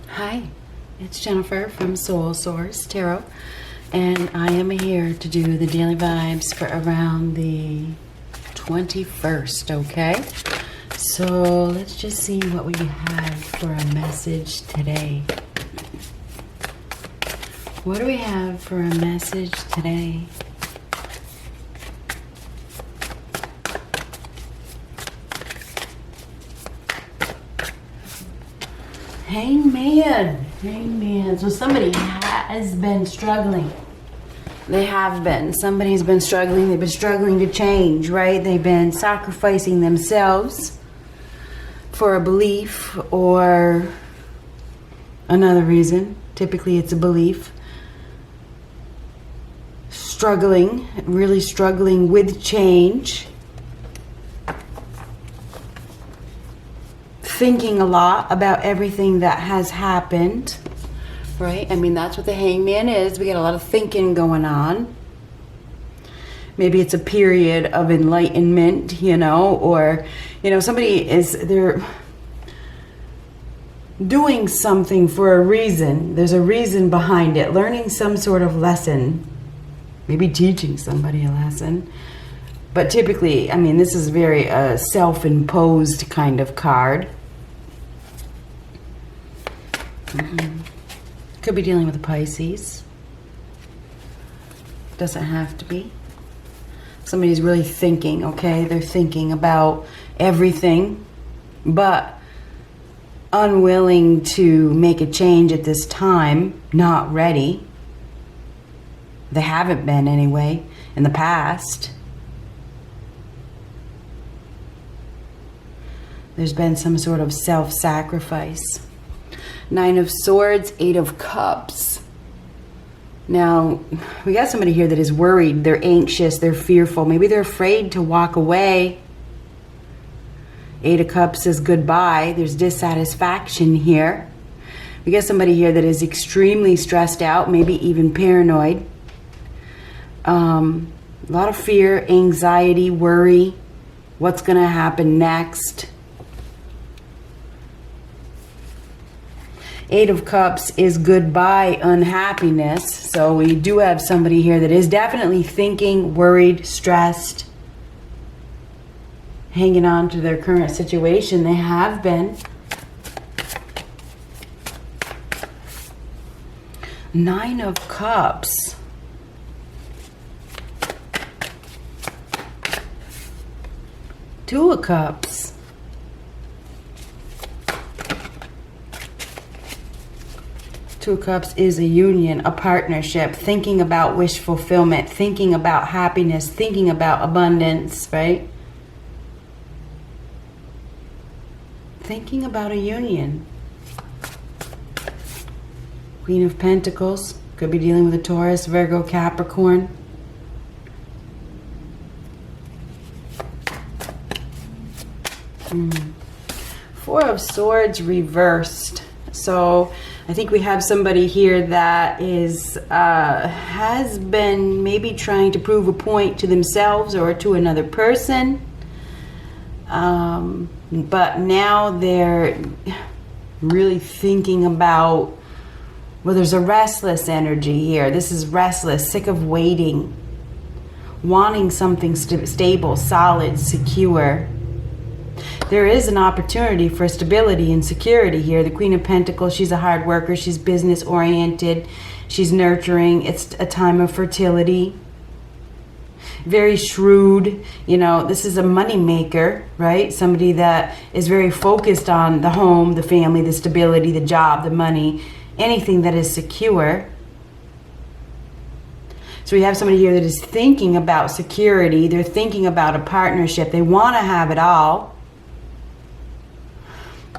Hi, it's Jennifer from Soul Source Tarot, and I am here to do the daily vibes for around the 21st, okay? So let's just see what we have for a message today. What do we have for a message today? Hangman. So somebody has been struggling. They have been. Somebody's been struggling. They've been struggling to change, right? They've been sacrificing themselves for a belief or another reason. Typically it's a belief. Struggling, really struggling with change. Thinking a lot about everything that has happened, right? I mean, that's what the Hangman is. We get a lot of thinking going on. Maybe it's a period of enlightenment, or, they're doing something for a reason. There's a reason behind it. Learning some sort of lesson. Maybe teaching somebody a lesson. But typically, I mean, this is very self-imposed kind of card. Could be dealing with a Pisces. Doesn't have to be. Somebody's really thinking, okay? They're thinking about everything, but unwilling to make a change at this time, not ready. They haven't been anyway in the past. There's been some sort of self-sacrifice. 9 of Swords, 8 of Cups. Now, we got somebody here that is worried. They're anxious. They're fearful. Maybe they're afraid to walk away. 8 of Cups says goodbye. There's dissatisfaction here. We got somebody here that is extremely stressed out, maybe even paranoid. A lot of fear, anxiety, worry. What's going to happen next? 8 of Cups is goodbye unhappiness. So we do have somebody here that is definitely thinking, worried, stressed, hanging on to their current situation. They have been. 9 of Cups. Two of Cups. Two of Cups is a union, a partnership, thinking about wish fulfillment, thinking about happiness, thinking about abundance, right? Thinking about a union. Queen of Pentacles, could be dealing with a Taurus, Virgo, Capricorn. Four of Swords reversed. So I think we have somebody here that has been maybe trying to prove a point to themselves or to another person. But now they're really thinking about, well, there's a restless energy here. This is restless, sick of waiting, wanting something stable, solid, secure. There is an opportunity for stability and security here. The Queen of Pentacles, she's a hard worker. She's business oriented. She's nurturing. It's a time of fertility. Very shrewd. This is a money maker, right? Somebody that is very focused on the home, the family, the stability, the job, the money, anything that is secure. So we have somebody here that is thinking about security. They're thinking about a partnership. They want to have it all.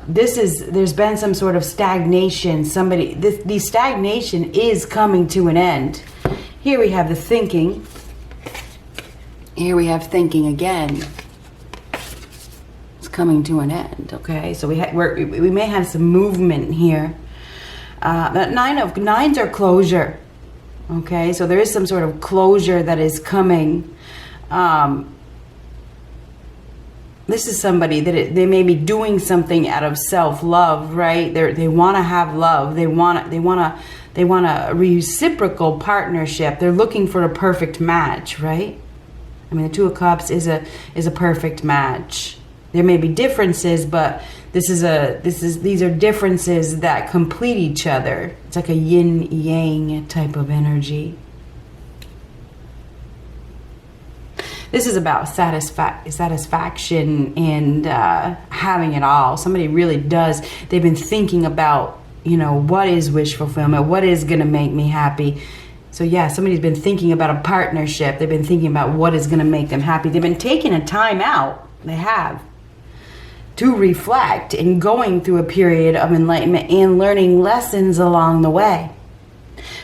There's been some sort of stagnation. The stagnation is coming to an end. Here we have the thinking. Here we have thinking again. It's coming to an end, okay? So we may have some movement here. But nines are closure, okay? So there is some sort of closure that is coming. this is somebody that they may be doing something out of self-love, right? They want to have love. They want a reciprocal partnership. They're looking for a perfect match, right? I mean, the Two of Cups is a perfect match. There may be differences, but these are differences that complete each other. It's like a yin yang type of energy. This is about satisfaction and having it all. Somebody really does. They've been thinking about, what is wish fulfillment? What is going to make me happy? So yeah, somebody's been thinking about a partnership. They've been thinking about what is going to make them happy. They've been taking a time out. They have. To reflect and going through a period of enlightenment and learning lessons along the way.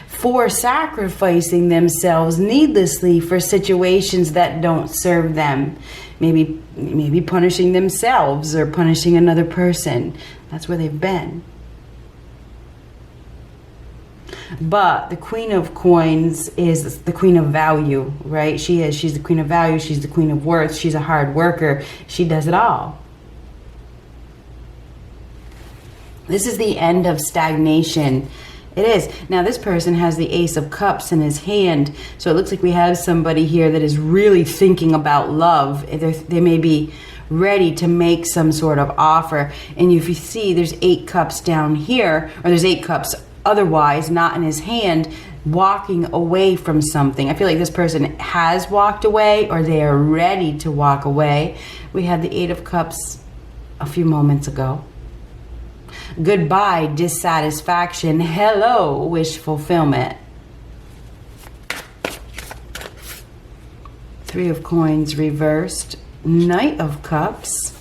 For sacrificing themselves needlessly for situations that don't serve them. Maybe punishing themselves or punishing another person. That's where they've been. But the Queen of Coins is the Queen of Value, right? She's the Queen of Value. She's the Queen of Worth. She's a hard worker. She does it all. This is the end of stagnation. It is. Now this person has the Ace of Cups in his hand. So it looks like we have somebody here that is really thinking about love. They may be ready to make some sort of offer. And if you see, there's 8 cups down here, or there's 8 cups otherwise not in his hand, walking away from something. I feel like this person has walked away, or they are ready to walk away. We had the 8 of Cups a few moments ago. Goodbye, dissatisfaction. Hello, wish fulfillment. 3 of Coins reversed. Knight of Cups.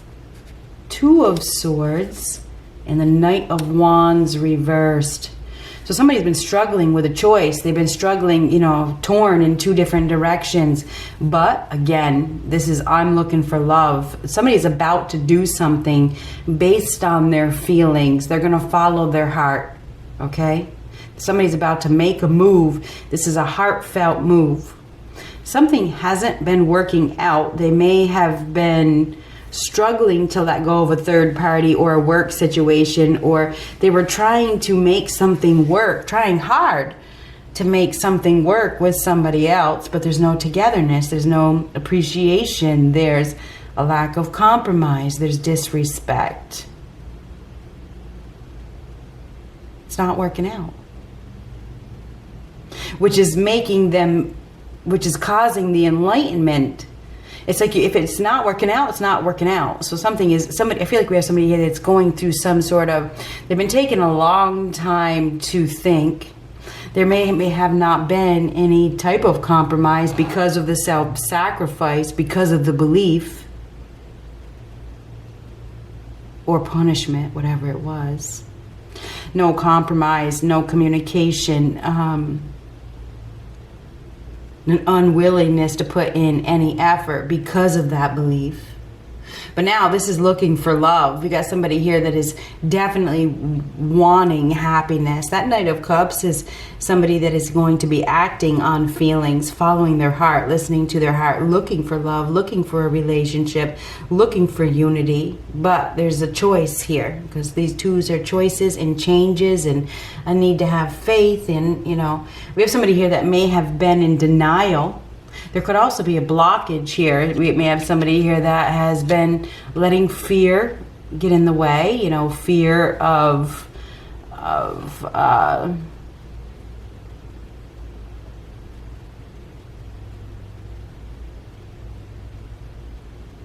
2 of Swords. And the Knight of Wands reversed. So somebody's been struggling with a choice. They've been struggling, torn in 2 different directions. But again, this is, I'm looking for love. Somebody's about to do something based on their feelings. They're going to follow their heart. Okay? Somebody's about to make a move. This is a heartfelt move. Something hasn't been working out. They may have been struggling to let go of a third party or a work situation, or they were trying to make something work, trying hard to make something work with somebody else, but there's no togetherness, there's no appreciation, there's a lack of compromise, there's disrespect. It's not working out. Which is causing the enlightenment. It's like if it's not working out, it's not working out. So I feel like we have somebody here that's going through some sort of, they've been taking a long time to think. There may have not been any type of compromise because of the self-sacrifice, because of the belief or punishment, whatever it was. No compromise, no communication, an unwillingness to put in any effort because of that belief. But now this is looking for love. We got somebody here that is definitely wanting happiness. That Knight of Cups is somebody that is going to be acting on feelings, following their heart, listening to their heart, looking for love, looking for a relationship, looking for unity. But there's a choice here, because these 2s are choices and changes, and a need to have faith. And, we have somebody here that may have been in denial. There could also be a blockage here. We may have somebody here that has been letting fear get in the way, fear of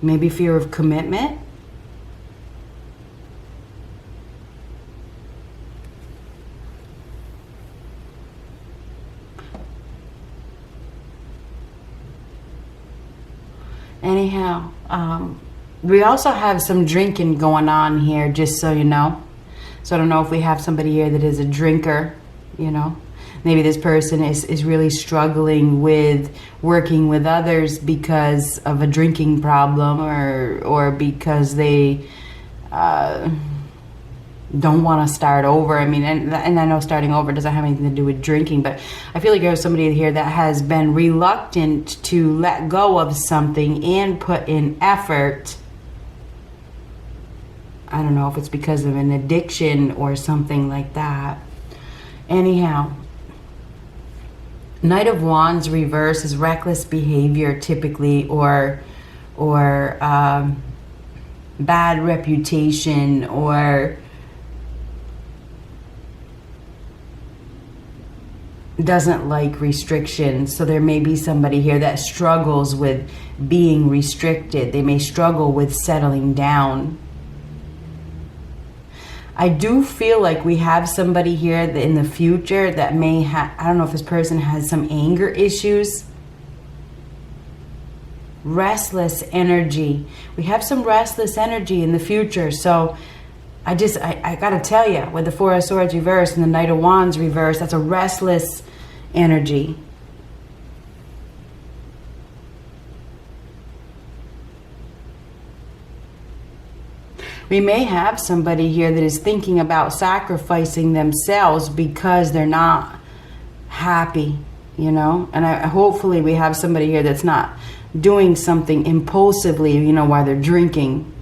maybe fear of commitment. Anyhow, we also have some drinking going on here, just so you know. So I don't know if we have somebody here that is a drinker, Maybe this person is really struggling with working with others because of a drinking problem, or because they don't want to start over. I mean, and I know starting over doesn't have anything to do with drinking, but I feel like there's somebody here that has been reluctant to let go of something and put in effort I don't know if it's because of an addiction or something like that. Anyhow, Knight of Wands reverse is reckless behavior typically, or bad reputation, or doesn't like restrictions. So there may be somebody here that struggles with being restricted. They may struggle with settling down. I do feel like we have somebody here that in the future that may have, I don't know if this person has some anger issues. Restless energy. We have some restless energy in the future. So I gotta tell you, with the Four of Swords reverse and the Knight of Wands reverse, that's a restless energy. We may have somebody here that is thinking about sacrificing themselves because they're not happy, you know? And hopefully we have somebody here that's not doing something impulsively, you know, while they're drinking.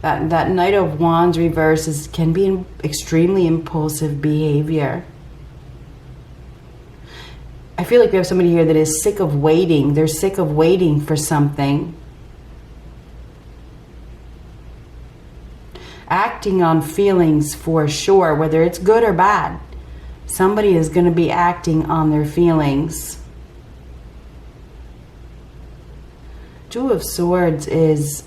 That Knight of Wands reverse can be extremely impulsive behavior. I feel like we have somebody here that is sick of waiting. They're sick of waiting for something. Acting on feelings for sure, whether it's good or bad. Somebody is going to be acting on their feelings. Two of Swords is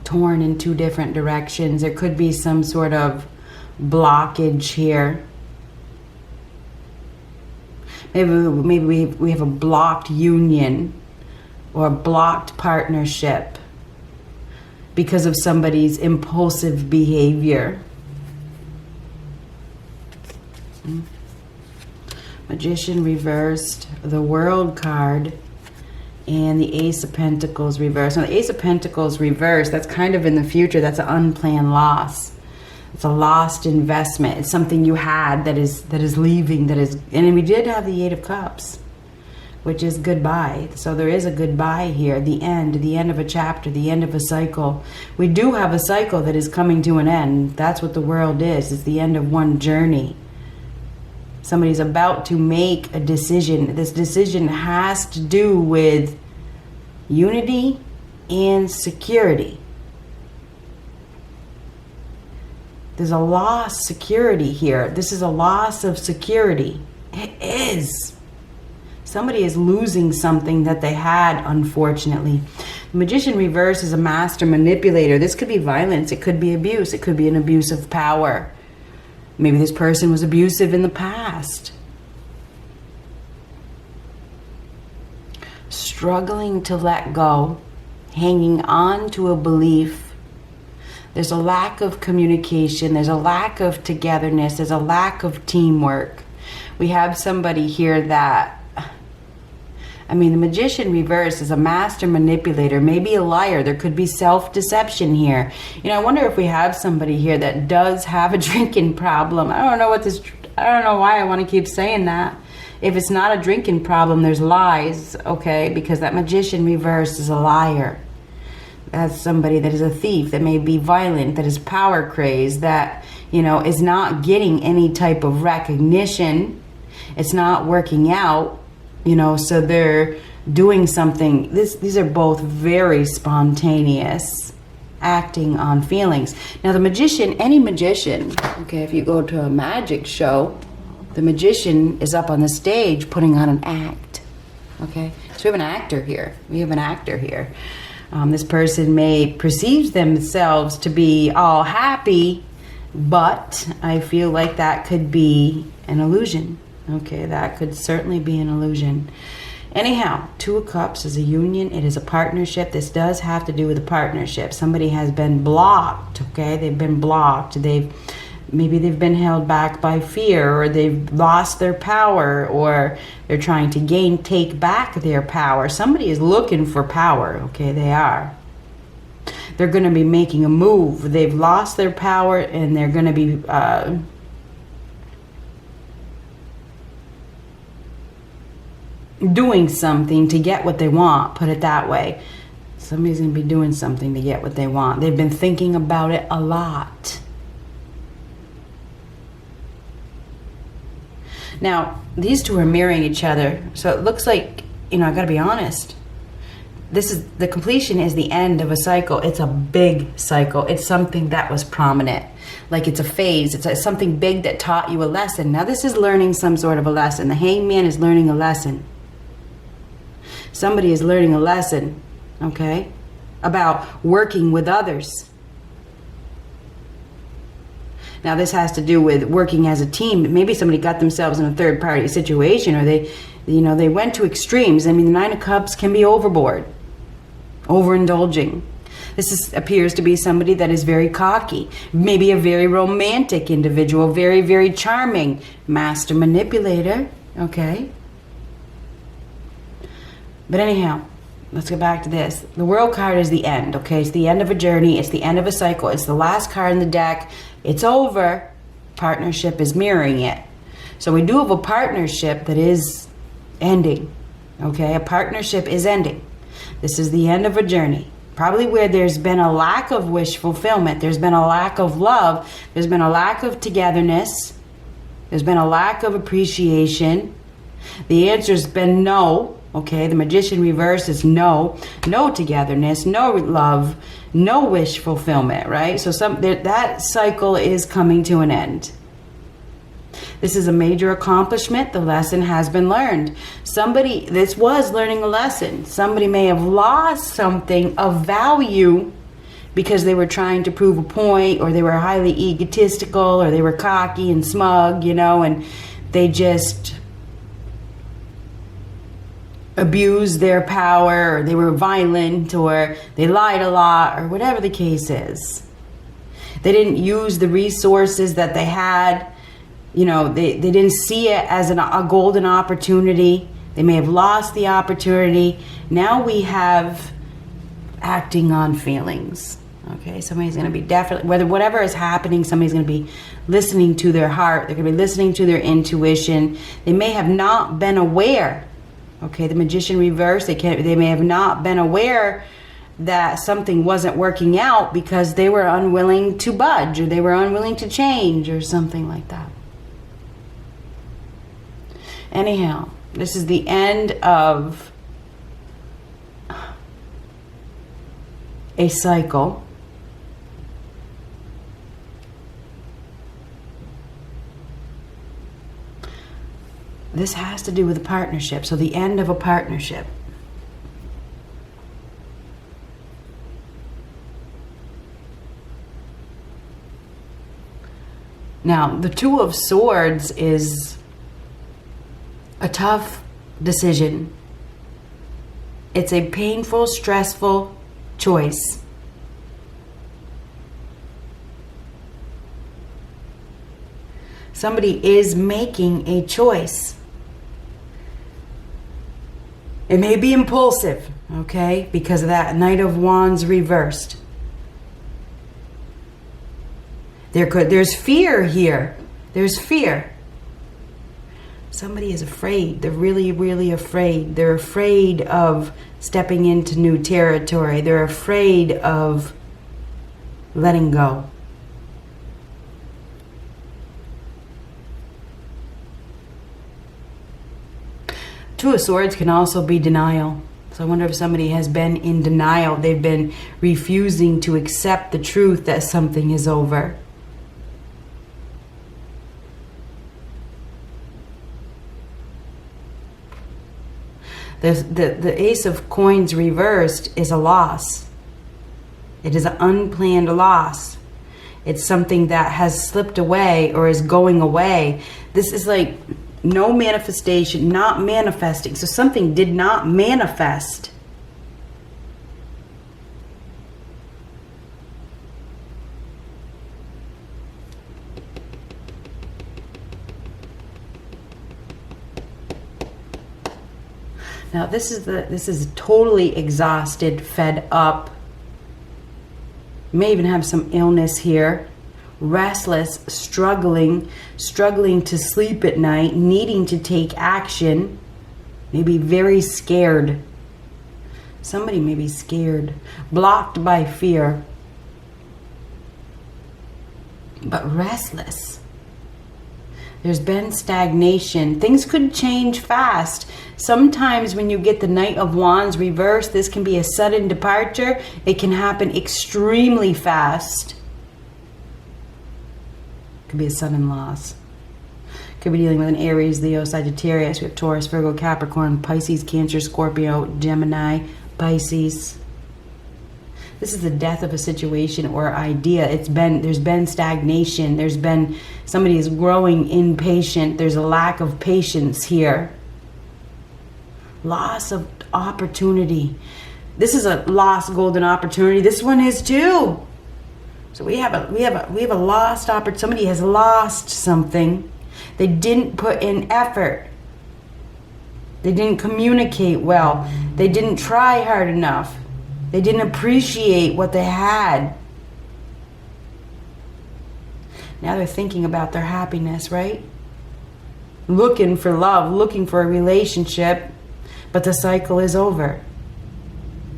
torn in two different directions. There could be some sort of blockage here. Maybe we have a blocked union or a blocked partnership because of somebody's impulsive behavior. Magician reversed, the World card, and the Ace of Pentacles reversed. Now the Ace of Pentacles reversed, that's kind of in the future. That's an unplanned loss. It's a lost investment. It's something you had that is leaving, and we did have the Eight of Cups, which is goodbye. So there is a goodbye here, the end of a chapter, the end of a cycle. We do have a cycle that is coming to an end. That's what the world is. It's the end of one journey. Somebody's about to make a decision. This decision has to do with unity and security. There's a lost security here. This is a loss of security. It is. Somebody is losing something that they had, unfortunately. The Magician reverse is a master manipulator. This could be violence. It could be abuse. It could be an abuse of power. Maybe this person was abusive in the past. Struggling to let go. Hanging on to a belief. There's a lack of communication. There's a lack of togetherness. There's a lack of teamwork. We have somebody here that, the Magician reverse is a master manipulator, maybe a liar. There could be self-deception here. You know, I wonder if we have somebody here that does have a drinking problem. I don't know why I want to keep saying that. If it's not a drinking problem, there's lies, okay? Because that Magician reverse is a liar. That's somebody that is a thief, that may be violent, that is power crazed, that, you know, is not getting any type of recognition. It's not working out, you know, so they're doing something. These are both very spontaneous, acting on feelings. Now the magician, any magician, okay, if you go to a magic show, the magician is up on the stage putting on an act, okay? So we have an actor here. This person may perceive themselves to be all happy, but I feel like that could be an illusion. Okay, that could certainly be an illusion. Anyhow, Two of Cups is a union. It is a partnership. This does have to do with a partnership. Somebody has been blocked, okay? They've been blocked. Maybe they've been held back by fear, or they've lost their power, or they're trying to take back their power. Somebody is looking for power, okay? They are. They're going to be making a move. They've lost their power, and they're going to be doing something to get what they want, put it that way. Somebody's going to be doing something to get what they want. They've been thinking about it a lot. Now, these two are mirroring each other. So it looks like, I got to be honest. The completion is the end of a cycle. It's a big cycle. It's something that was prominent. Like it's a phase. It's something big that taught you a lesson. Now this is learning some sort of a lesson. The hangman is learning a lesson. Somebody is learning a lesson, okay, about working with others. Now this has to do with working as a team. Maybe somebody got themselves in a third party situation, or they went to extremes. I mean, the Nine of Cups can be overboard, overindulging. This appears to be somebody that is very cocky, maybe a very romantic individual, very, very charming, master manipulator, okay? But anyhow, let's go back to this. The World card is the end, okay? It's the end of a journey. It's the end of a cycle. It's the last card in the deck. It's over. Partnership is mirroring it. So we do have a partnership that is ending, okay? A partnership is ending. This is the end of a journey. Probably where there's been a lack of wish fulfillment. There's been a lack of love. There's been a lack of togetherness. There's been a lack of appreciation. The answer's been no. Okay, the Magician reverse is no. No togetherness, no love, no wish fulfillment, right? So that cycle is coming to an end. This is a major accomplishment. The lesson has been learned. This was learning a lesson. Somebody may have lost something of value because they were trying to prove a point, or they were highly egotistical, or they were cocky and smug, and they just abused their power, or they were violent, or they lied a lot, or whatever the case is. They didn't use the resources that they had. They didn't see it as a golden opportunity. They may have lost the opportunity. Now we have acting on feelings. Okay, somebody's going to be definitely, whatever is happening, somebody's going to be listening to their heart. They're going to be listening to their intuition. They may have not been aware. Okay, the Magician reverse, they may have not been aware that something wasn't working out because they were unwilling to budge, or they were unwilling to change, or something like that. Anyhow, this is the end of a cycle. This has to do with a partnership. So the end of a partnership. Now, the Two of Swords is a tough decision. It's a painful, stressful choice. Somebody is making a choice. It may be impulsive, okay, because of that Knight of Wands reversed. There's fear here. There's fear. Somebody is afraid. They're really, really afraid. They're afraid of stepping into new territory. They're afraid of letting go. Two of Swords can also be denial. So I wonder if somebody has been in denial. They've been refusing to accept the truth that something is over. The Ace of Coins reversed is a loss. It is an unplanned loss. It's something that has slipped away or is going away. This is like no manifestation, not manifesting. So something did not manifest. Now this is totally exhausted, fed up. May even have some illness here. Restless, struggling to sleep at night, needing to take action, maybe very scared. Somebody may be scared, blocked by fear, but restless. There's been stagnation. Things could change fast. Sometimes when you get the Knight of Wands reversed, this can be a sudden departure. It can happen extremely fast. Could be a sudden loss. Could be dealing with an Aries, Leo, Sagittarius. We have Taurus, Virgo, Capricorn, Pisces, Cancer, Scorpio, Gemini, Pisces. This is the death of a situation or idea. There's been stagnation. There's been, somebody is growing impatient. There's a lack of patience here. Loss of opportunity. This is a lost golden opportunity. This one is too. So we have a lost opportunity. Somebody has lost something. They didn't put in effort. They didn't communicate well. They didn't try hard enough. They didn't appreciate what they had. Now they're thinking about their happiness, right? Looking for love, looking for a relationship, but the cycle is over.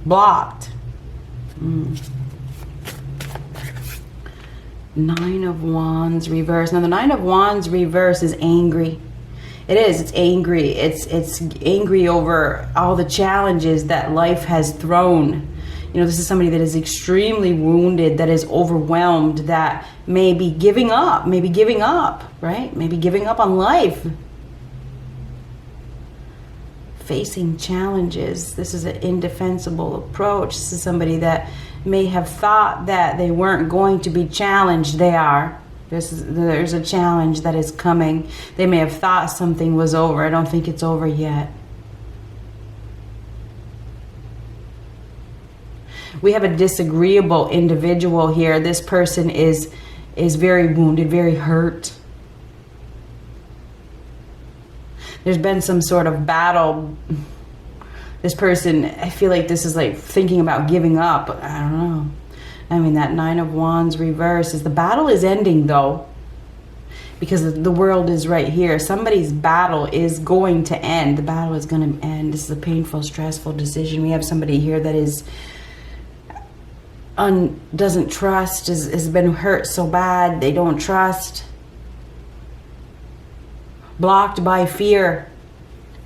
Blocked. Nine of Wands reverse. Now the Nine of Wands reverse is angry. It is. It's angry. It's angry over all the challenges that life has thrown. You know, this is somebody that is extremely wounded, that is overwhelmed, that may be giving up, right? Maybe giving up on life. Facing challenges. This is an indefensible approach. This is somebody that may have thought that they weren't going to be challenged. They are. There's a challenge that is coming. They may have thought something was over. I don't think it's over yet. We have a disagreeable individual here. This person is very wounded, very hurt. There's been some sort of battle. This person, I feel like this is like thinking about giving up. I don't know. I mean, that Nine of Wands reverse is the battle is ending though, because the world is right here. Somebody's battle is going to end. The battle is going to end. This is a painful, stressful decision. We have somebody here that is doesn't trust, has been hurt so bad they don't trust. Blocked by fear.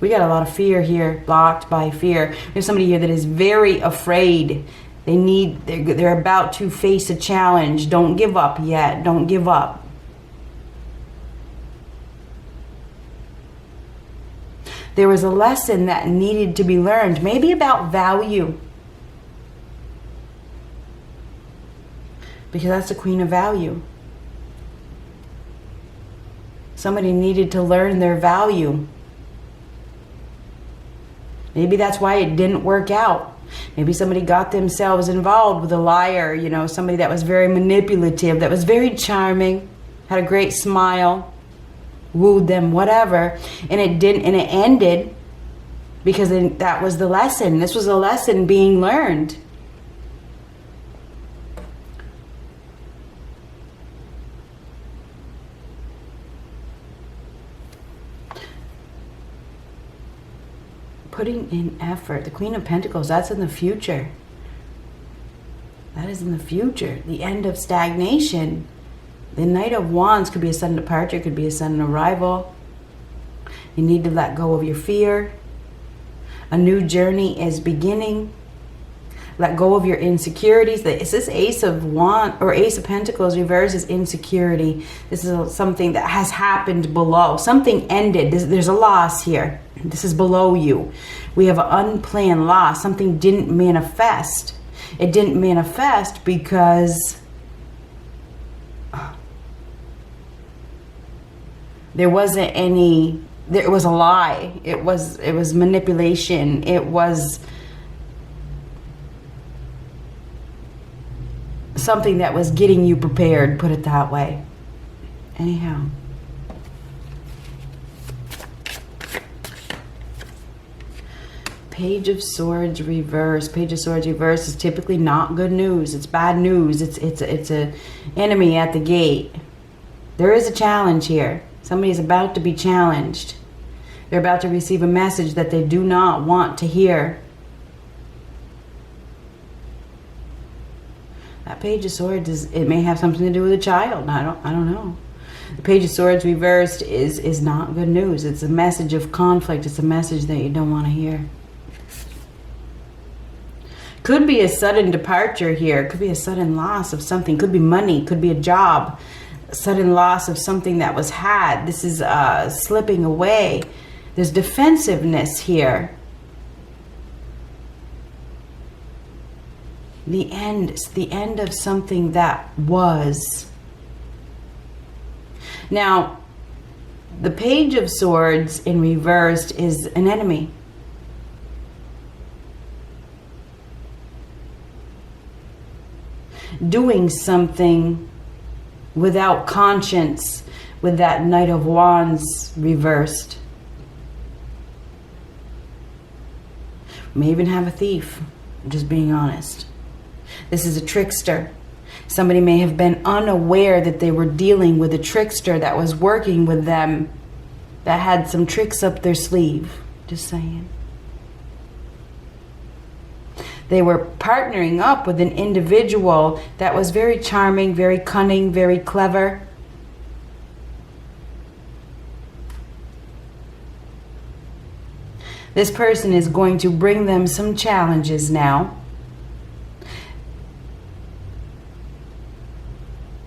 We got a lot of fear here. Blocked by fear. We have somebody here that is very afraid. They're about to face a challenge. Don't give up yet. Don't give up. There was a lesson that needed to be learned, maybe about value. Because that's the Queen of Value. Somebody needed to learn their value. Maybe that's why it didn't work out. Maybe somebody got themselves involved with a liar, you know, somebody that was very manipulative, that was very charming, had a great smile, wooed them, whatever, and it ended because that was the lesson. This was a lesson being learned. Putting in effort. The Queen of Pentacles, that's in the future. That is in the future. The end of stagnation. The Knight of Wands could be a sudden departure, could be a sudden arrival. You need to let go of your fear. A new journey is beginning. Let go of your insecurities. This Ace of Wands or Ace of Pentacles reverse is insecurity. This is something that has happened below. Something ended. There's a loss here. This is below you. We have an unplanned loss. Something didn't manifest. It didn't manifest because there wasn't any. It was a lie. It was manipulation. It was something that was getting you prepared, put it that way. Anyhow. Page of Swords reverse. Page of Swords reverse is typically not good news. It's bad news. It's a enemy at the gate. There is a challenge here. Somebody is about to be challenged. They're about to receive a message that they do not want to hear. That Page of Swords it may have something to do with a child. I don't know. The Page of Swords reversed is not good news. It's a message of conflict. It's a message that you don't want to hear. Could be a sudden departure here. Could be a sudden loss of something. Could be money. Could be a job. A sudden loss of something that was had. This is slipping away. There's defensiveness here. The end. It's the end of something that was. Now, the Page of Swords in reversed is an enemy. Doing something without conscience with that Knight of Wands reversed. May even have a thief, I'm just being honest. This is a trickster. Somebody may have been unaware that they were dealing with a trickster that was working with them, that had some tricks up their sleeve. Just saying. They were partnering up with an individual that was very charming, very cunning, very clever. This person is going to bring them some challenges now.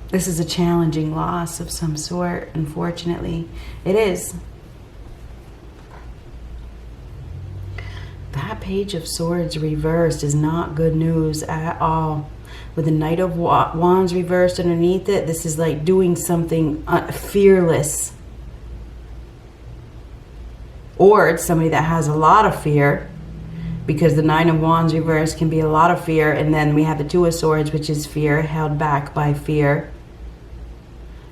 This is a challenging loss of some sort, unfortunately. It is. That Page of Swords reversed is not good news at all. With the Knight of Wands reversed underneath it, this is like doing something fearless. Or it's somebody that has a lot of fear, because the Nine of Wands reversed can be a lot of fear. And then we have the Two of Swords, which is fear, held back by fear.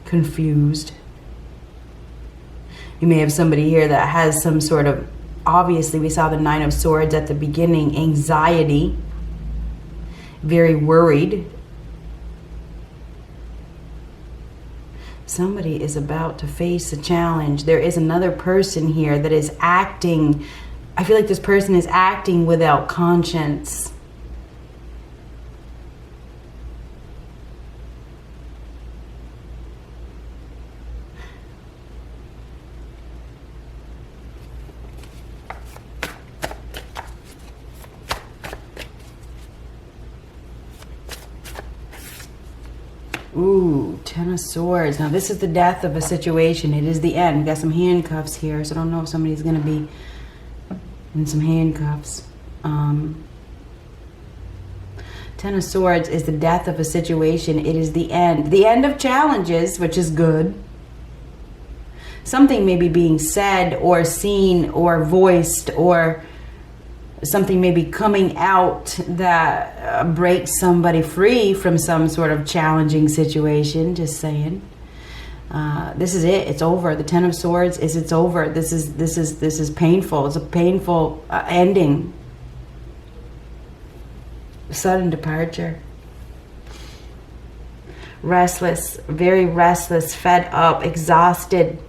Confused. You may have somebody here that has some sort of, obviously we saw the Nine of Swords at the beginning, anxiety, very worried. Somebody is about to face a challenge. There is another person here that is acting, I feel like this person is acting without conscience. Ooh, Ten of Swords. Now this is the death of a situation. It is the end. We got some handcuffs here, so I don't know if somebody's going to be in some handcuffs. Ten of Swords is the death of a situation. It is the end. The end of challenges, which is good. Something may be being said or seen or voiced, or something may be coming out that breaks somebody free from some sort of challenging situation. Just saying. This is it. It's over. The Ten of Swords is it's over. This is painful. It's a painful ending. Sudden departure. Restless, very restless, fed up, exhausted.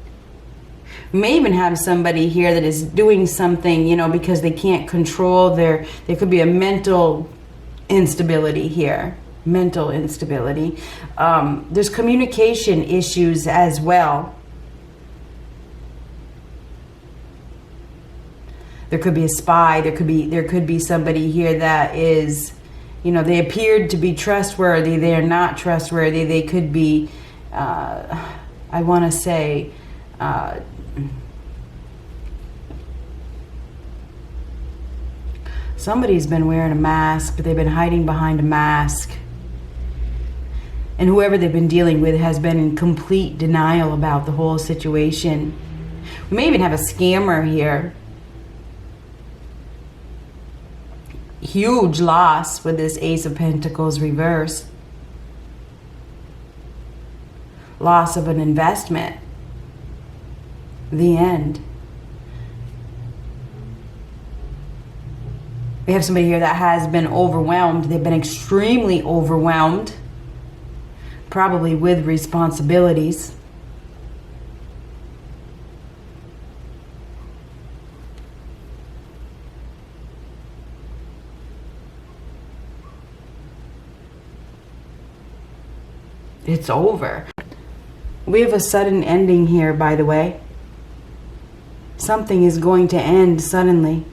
We may even have somebody here that is doing something, you know, because they can't control there could be a mental instability here. Mental instability. There's communication issues as well. There could be a spy. There could be somebody here that is, you know, they appeared to be trustworthy. They are not trustworthy. They could be, I want to say, somebody's been wearing a mask, but they've been hiding behind a mask. And whoever they've been dealing with has been in complete denial about the whole situation. We may even have a scammer here. Huge loss with this Ace of Pentacles reversed. Loss of an investment. The end. We have somebody here that has been overwhelmed. They've been extremely overwhelmed. Probably with responsibilities. It's over. We have a sudden ending here, by the way. Something is going to end suddenly.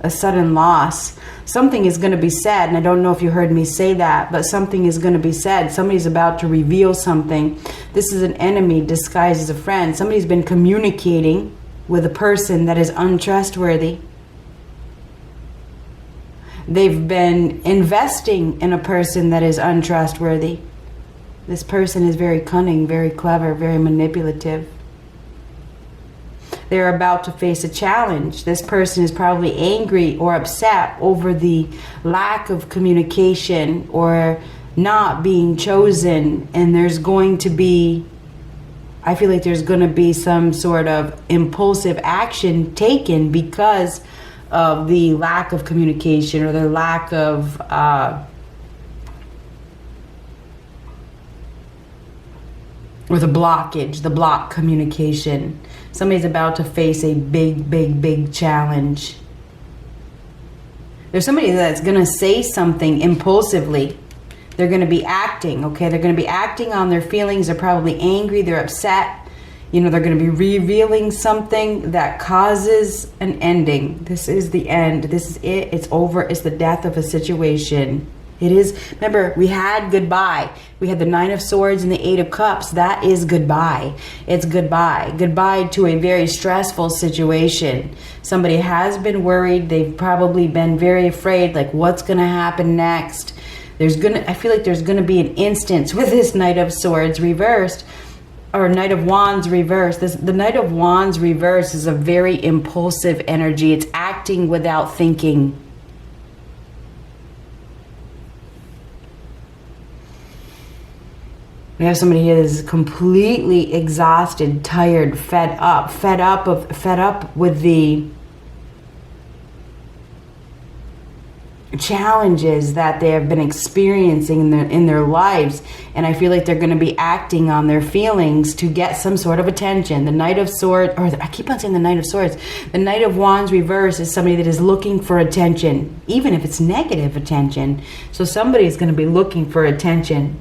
A sudden loss. Something is going to be said, and I don't know if you heard me say that, but something is going to be said. Somebody's about to reveal something. This is an enemy disguised as a friend. Somebody's been communicating with a person that is untrustworthy. They've been investing in a person that is untrustworthy. This person is very cunning, very clever, very manipulative. They're about to face a challenge. This person is probably angry or upset over the lack of communication or not being chosen. And there's going to be, I feel like there's going to be some sort of impulsive action taken because of the lack of communication or the lack of or the blockage, the block communication. Somebody's about to face a big challenge. There's somebody that's going to say something impulsively. They're going to be acting, okay? They're going to be acting on their feelings. They're probably angry. They're upset. You know, they're going to be revealing something that causes an ending. This is the end. This is it. It's over. It's the death of a situation. It is. Remember, we had goodbye. We had the 9 of Swords and the 8 of Cups. That is goodbye. It's goodbye. Goodbye to a very stressful situation. Somebody has been worried. They've probably been very afraid, like what's going to happen next. I feel like there's going to be an instance with this Knight of Swords reversed, or Knight of Wands reversed. The Knight of Wands reversed is a very impulsive energy. It's acting without thinking. We have somebody who is completely exhausted, tired, fed up with the challenges that they have been experiencing in their lives, and I feel like they're going to be acting on their feelings to get some sort of attention. The Knight of Swords, or I keep on saying the Knight of Swords, the Knight of Wands reverse is somebody that is looking for attention, even if it's negative attention. So somebody is going to be looking for attention.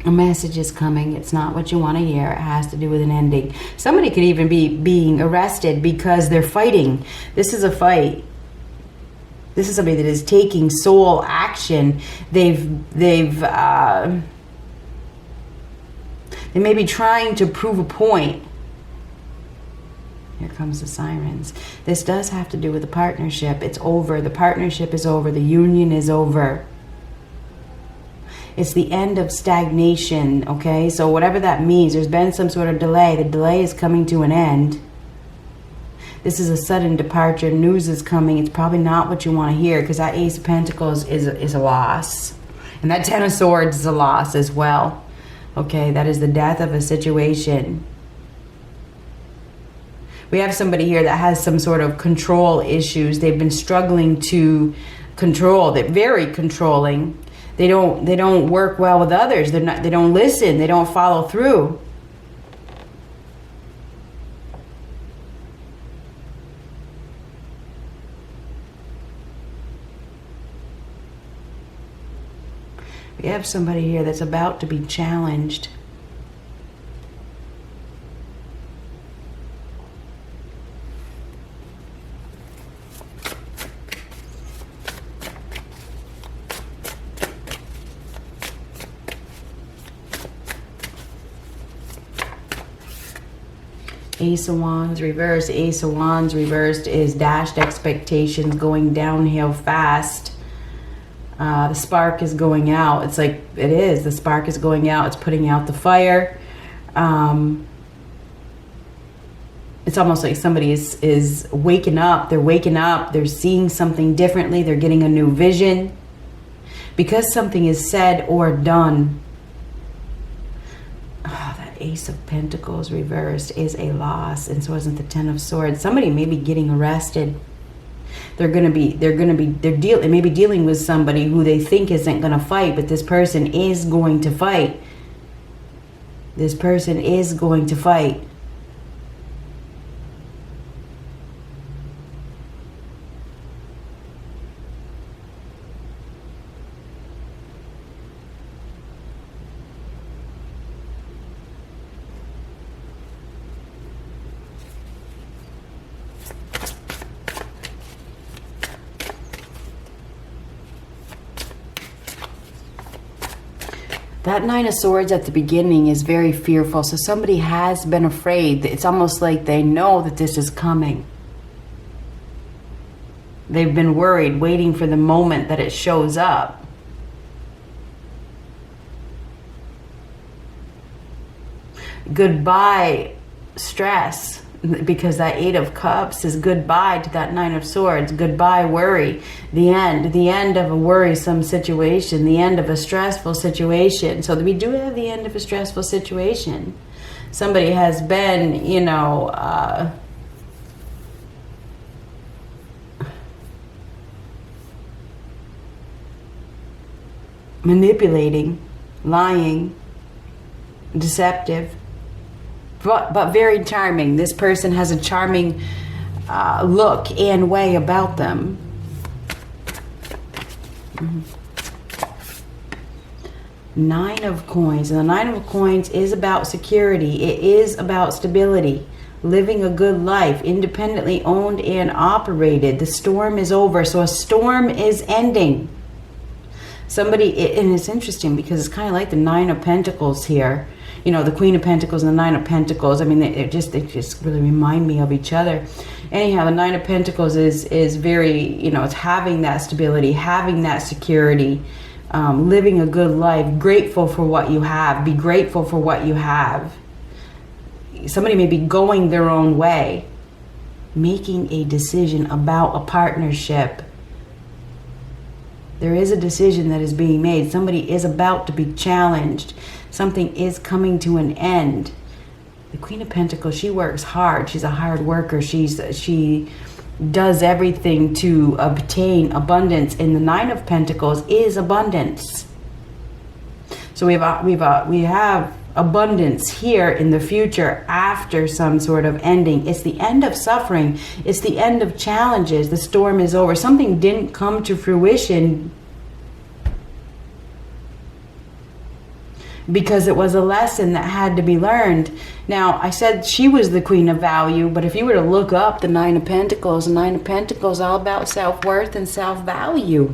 A message is coming. It's not what you want to hear. It has to do with an ending. Somebody could even be being arrested because they're fighting. This is a fight. This is somebody that is taking soul action. They may be trying to prove a point. Here comes the sirens. This does have to do with the partnership. It's over. The partnership is over. The union is over. It's the end of stagnation, okay? So whatever that means, there's been some sort of delay. The delay is coming to an end. This is a sudden departure. News is coming. It's probably not what you want to hear, because that Ace of Pentacles is a loss. And that 10 of Swords is a loss as well. Okay, that is the death of a situation. We have somebody here that has some sort of control issues. They've been struggling to control. They're very controlling. They don't work well with others. They don't listen. They don't follow through. We have somebody here that's about to be challenged. Ace of Wands reversed. Ace of Wands reversed is dashed expectations, going downhill fast. The spark is going out. It's like, it is. The spark is going out. It's putting out the fire. It's almost like somebody is waking up. They're waking up. They're seeing something differently. They're getting a new vision. Because something is said or done. Ace of Pentacles reversed is a loss, and so isn't the 10 of Swords. Somebody may be getting arrested. They may be dealing with somebody who they think isn't going to fight, but this person is going to fight. This person is going to fight. That Nine of Swords at the beginning is very fearful. So somebody has been afraid. It's almost like they know that this is coming. They've been worried, waiting for the moment that it shows up. Goodbye, stress. Because that Eight of Cups is goodbye to that Nine of Swords. Goodbye, worry. The end of a worrisome situation. The end of a stressful situation. So we do have the end of a stressful situation. Somebody has been, you know, manipulating, lying, deceptive. But very charming. This person has a charming look and way about them. Nine of Coins. And the Nine of Coins is about security. It is about stability. Living a good life. Independently owned and operated. The storm is over. So a storm is ending. Somebody, and it's interesting because it's kind of like the Nine of Pentacles here. You know, the Queen of Pentacles and the Nine of Pentacles. I mean, they just really remind me of each other. Anyhow, the Nine of Pentacles is very, you know, it's having that stability, having that security, living a good life, grateful for what you have. Be grateful for what you have. Somebody may be going their own way, making a decision about a partnership. There is a decision that is being made. Somebody is about to be challenged. Something is coming to an end. The Queen of Pentacles, she works hard. She's a hard worker. She does everything to obtain abundance. And the Nine of Pentacles is abundance. So we have abundance here in the future after some sort of ending. It's the end of suffering. It's the end of challenges. The storm is over. Something didn't come to fruition because it was a lesson that had to be learned. Now, I said she was the Queen of Value, but if you were to look up the Nine of Pentacles is all about self-worth and self-value.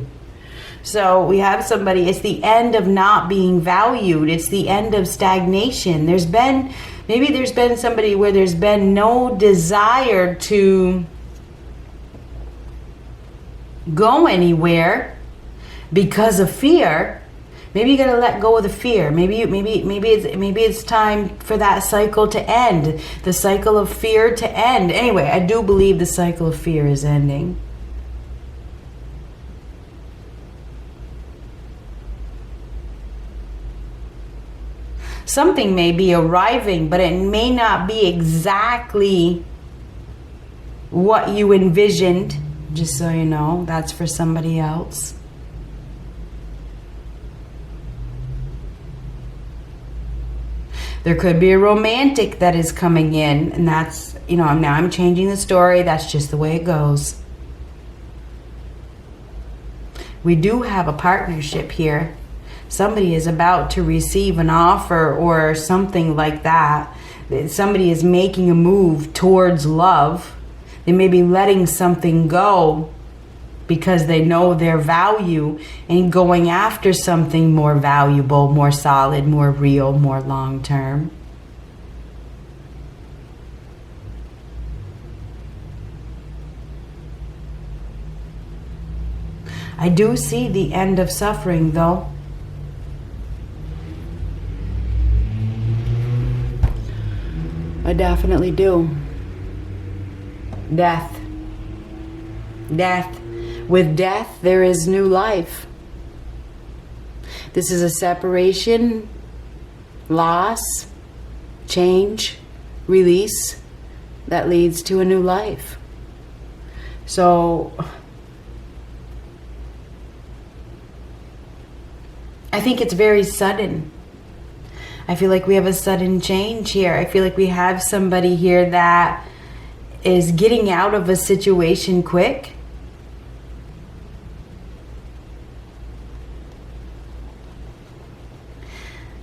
So we have somebody, it's the end of not being valued. It's the end of stagnation. Maybe there's been somebody where there's been no desire to go anywhere because of fear. Maybe you got to let go of the fear. Maybe it's time for that cycle to end. The cycle of fear to end. Anyway, I do believe the cycle of fear is ending. Something may be arriving, but it may not be exactly what you envisioned. Just so you know, that's for somebody else. There could be a romantic that is coming in, and that's, you know, now I'm changing the story. That's just the way it goes. We do have a partnership here. Somebody is about to receive an offer or something like that. Somebody is making a move towards love. They may be letting something go because they know their value and going after something more valuable, more solid, more real, more long-term. I do see the end of suffering, though. I definitely do. Death. Death. With death, there is new life. This is a separation, loss, change, release that leads to a new life. So I think it's very sudden. I feel like we have a sudden change here. I feel like we have somebody here that is getting out of a situation quick.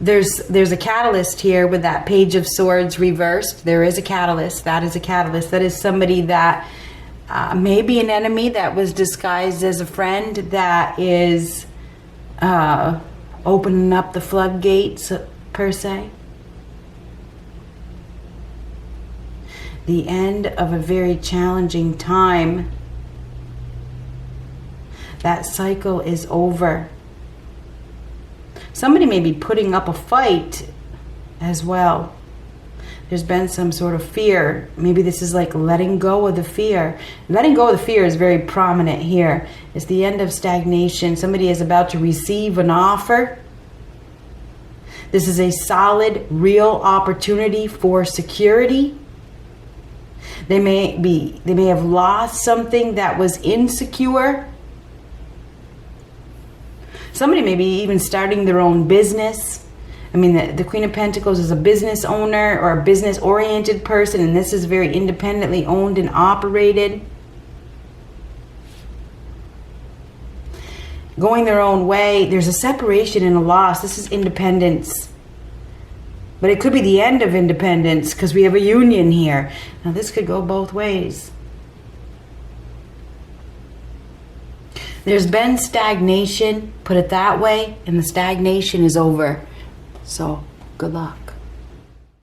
There's a catalyst here with that Page of Swords reversed. There is a catalyst. That is a catalyst. That is somebody that may be an enemy that was disguised as a friend that is opening up the floodgates, per se. The end of a very challenging time. That cycle is over. Somebody may be putting up a fight as well. There's been some sort of fear. Maybe this is like letting go of the fear. Letting go of the fear is very prominent here. It's the end of stagnation. Somebody is about to receive an offer. This is a solid, real opportunity for security. They may have lost something that was insecure. Somebody may be even starting their own business. I mean, the Queen of Pentacles is a business owner or a business-oriented person, and this is very independently owned and operated. Going their own way. There's a separation and a loss. This is independence. But it could be the end of independence because we have a union here. Now, this could go both ways. There's been stagnation, put it that way, and the stagnation is over. So, good luck.